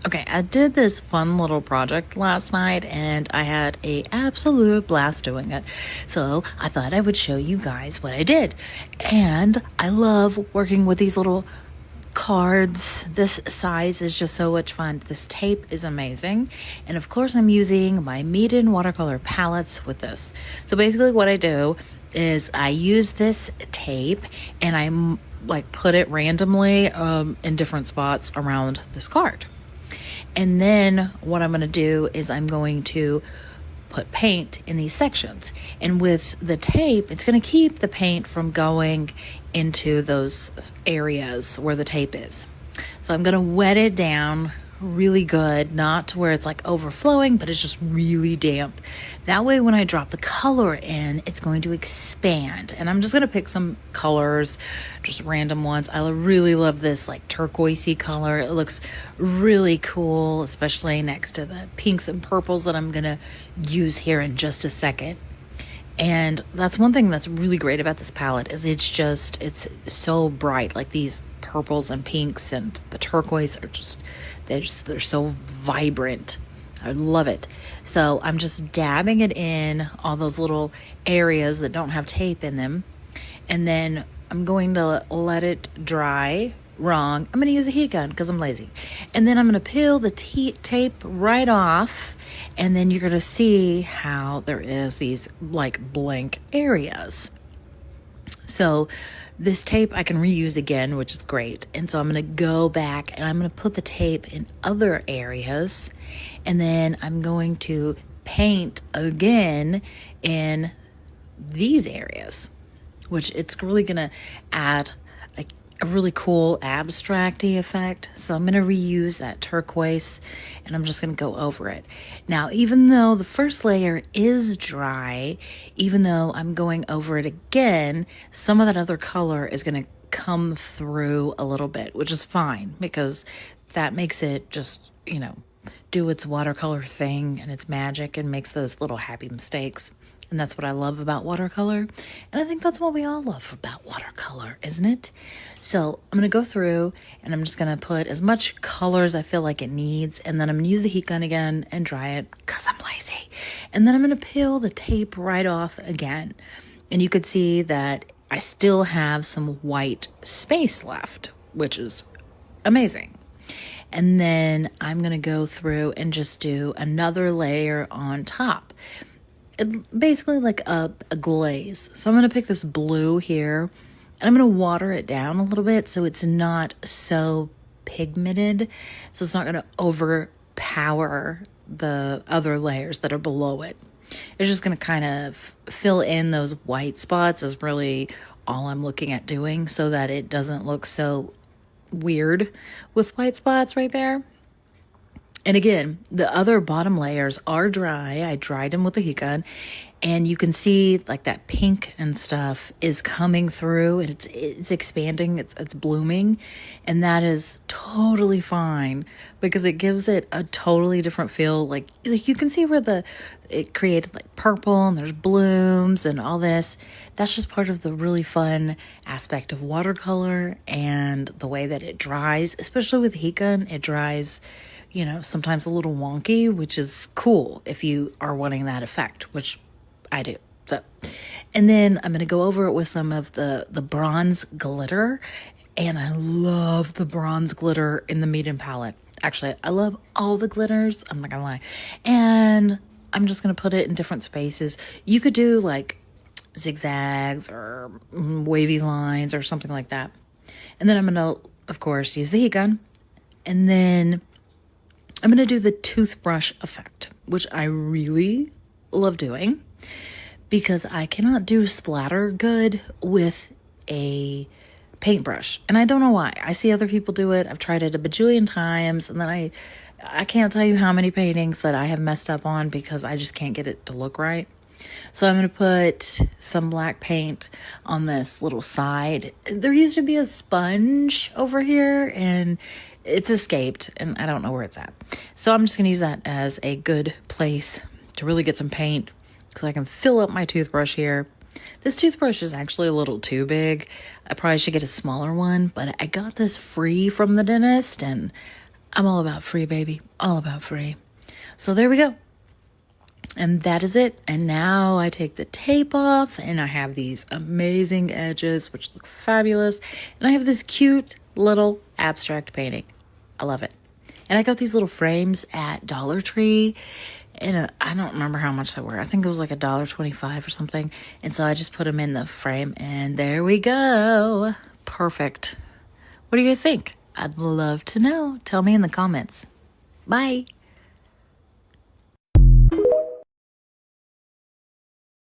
Okay, I did this fun little project last night and I had a absolute blast doing it. So I thought I would show you guys what I did. And I love working with these little cards. This size is just so much fun. This tape is amazing. And of course I'm using my Meeden watercolor palettes with this. So basically what I do is I use this tape and I like put it randomly in different spots around this card. And then what I'm going to do is I'm going to put paint in these sections. And with the tape, it's going to keep the paint from going into those areas where the tape is. So I'm going to wet it down really good, not to where it's like overflowing, but it's just really damp. That way when I drop the color in, it's going to expand. And I'm just going to pick some colors, just random ones. I really love this like turquoisey color. It looks really cool, especially next to the pinks and purples that I'm going to use here in just a second. And that's one thing that's really great about this palette is it's so bright. Like these purples and pinks and the turquoise are they're so vibrant. I love it. So I'm just dabbing it in all those little areas that don't have tape in them. And then I'm going to let it dry. Wrong. I'm going to use a heat gun because I'm lazy. And then I'm going to peel the tape right off. And then you're going to see how there is these like blank areas. So this tape I can reuse again, which is great. And so I'm going to go back and I'm going to put the tape in other areas. And then I'm going to paint again in these areas, which it's really going to add a really cool abstract-y effect. So I'm going to reuse that turquoise and I'm just going to go over it. Now, even though the first layer is dry, even though I'm going over it again, some of that other color is going to come through a little bit, which is fine because that makes it just, do its watercolor thing and its magic and makes those little happy mistakes. And that's what I love about watercolor. And I think that's what we all love about watercolor, isn't it? So I'm going to go through and I'm just going to put as much color as I feel like it needs. And then I'm going to use the heat gun again and dry it because I'm lazy. And then I'm going to peel the tape right off again. And you could see that I still have some white space left, which is amazing. And then I'm going to go through and just do another layer on top. Basically like a glaze. So I'm going to pick this blue here and I'm going to water it down a little bit so it's not so pigmented. So it's not going to overpower the other layers that are below it. It's just going to kind of fill in those white spots is really all I'm looking at doing so that it doesn't look so weird with white spots right there. And again, the other bottom layers are dry. I dried them with the heat gun and you can see like that pink and stuff is coming through and it's expanding, it's blooming. And that is totally fine because it gives it a totally different feel. Like you can see where it created like purple and there's blooms and all this. That's just part of the really fun aspect of watercolor and the way that it dries, especially with the heat gun. It dries sometimes a little wonky, which is cool if you are wanting that effect, which I do. So, and then I'm going to go over it with some of the bronze glitter. And I love the bronze glitter in the Meeden palette. Actually, I love all the glitters. I'm not going to lie. And I'm just going to put it in different spaces. You could do like zigzags or wavy lines or something like that. And then I'm going to, of course, use the heat gun. And then I'm going to do the toothbrush effect, which I really love doing because I cannot do splatter good with a paintbrush. And I don't know why. I see other people do it. I've tried it a bajillion times. And then I can't tell you how many paintings that I have messed up on because I just can't get it to look right. So I'm going to put some black paint on this little side. There used to be a sponge over here and it's escaped and I don't know where it's at. So I'm just going to use that as a good place to really get some paint so I can fill up my toothbrush here. This toothbrush is actually a little too big. I probably should get a smaller one, but I got this free from the dentist and I'm all about free, baby. All about free. So there we go. And that is it. And now I take the tape off and I have these amazing edges, which look fabulous. And I have this cute little abstract painting. I love it. And I got these little frames at Dollar Tree. And I don't remember how much they were. I think it was like $1.25 or something. And so I just put them in the frame and there we go. Perfect. What do you guys think? I'd love to know. Tell me in the comments. Bye.